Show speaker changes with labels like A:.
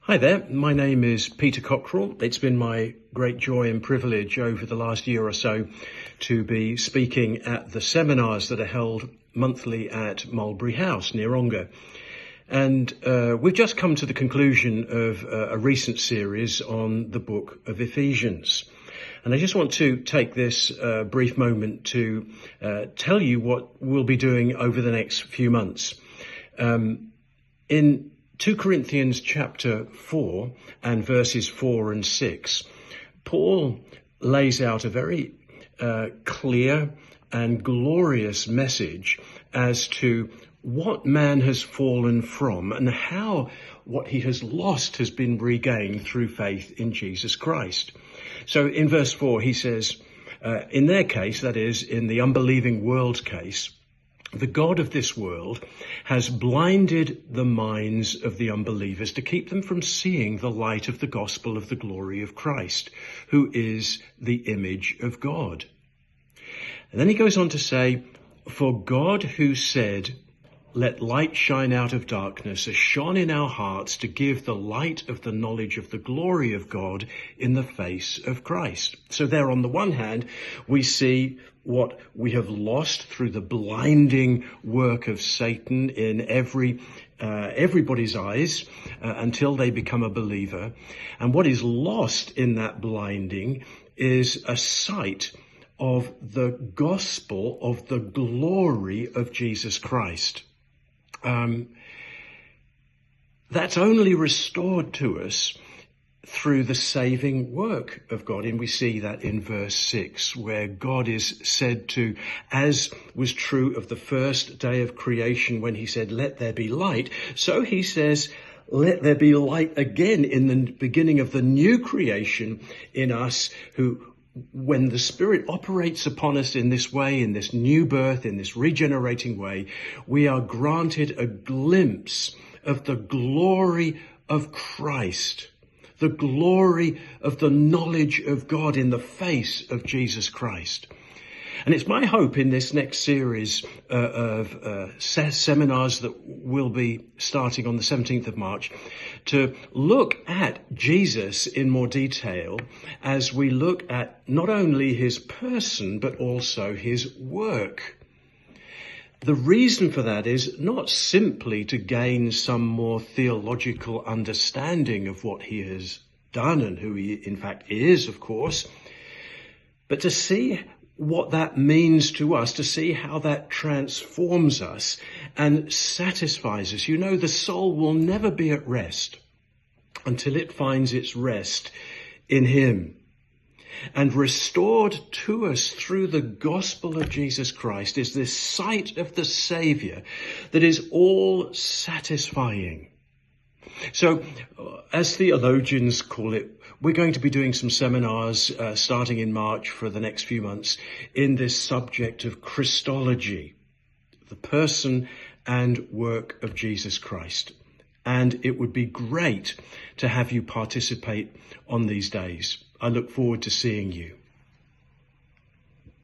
A: Hi there, my name is Peter Cockrell. It's been my great joy and privilege over the last year or so to be speaking at the seminars that are held monthly at Mulberry House near Ongar. And we've just come to the conclusion of a recent series on the book of Ephesians. And I just want to take this brief moment to tell you what we'll be doing over the next few months. In 2 Corinthians chapter 4 and verses 4 and 6, Paul lays out a very clear and glorious message as to what man has fallen from and how what he has lost has been regained through faith in Jesus Christ. So in verse 4, he says, in their case, that is, in the unbelieving world's case, the God of this world has blinded the minds of the unbelievers to keep them from seeing the light of the gospel of the glory of Christ, who is the image of God. And then he goes on to say, for God who said, let light shine out of darkness, has shone in our hearts to give the light of the knowledge of the glory of God in the face of Christ. So there, on the one hand, we see what we have lost through the blinding work of Satan in everybody's eyes until they become a believer. And what is lost in that blinding is a sight of the gospel of the glory of Jesus Christ. That's only restored to us through the saving work of God. And we see that in verse 6, where God is said to, as was true of the first day of creation when he said, let there be light, so he says, let there be light again in the beginning of the new creation in us, who, when the Spirit operates upon us in this way, in this new birth, in this regenerating way, we are granted a glimpse of the glory of Christ, the glory of the knowledge of God in the face of Jesus Christ. And it's my hope in this next series of seminars that will be starting on the 17th of March to look at Jesus in more detail as we look at not only his person, but also his work. The reason for that is not simply to gain some more theological understanding of what he has done and who he in fact is, of course, but to see what that means to us, to see how that transforms us and satisfies us. You know, the soul will never be at rest until it finds its rest in him. And restored to us through the gospel of Jesus Christ is this sight of the Saviour that is all satisfying. So, as theologians call it, we're going to be doing some seminars starting in March for the next few months in this subject of Christology, the person and work of Jesus Christ. And it would be great to have you participate on these days. I look forward to seeing you.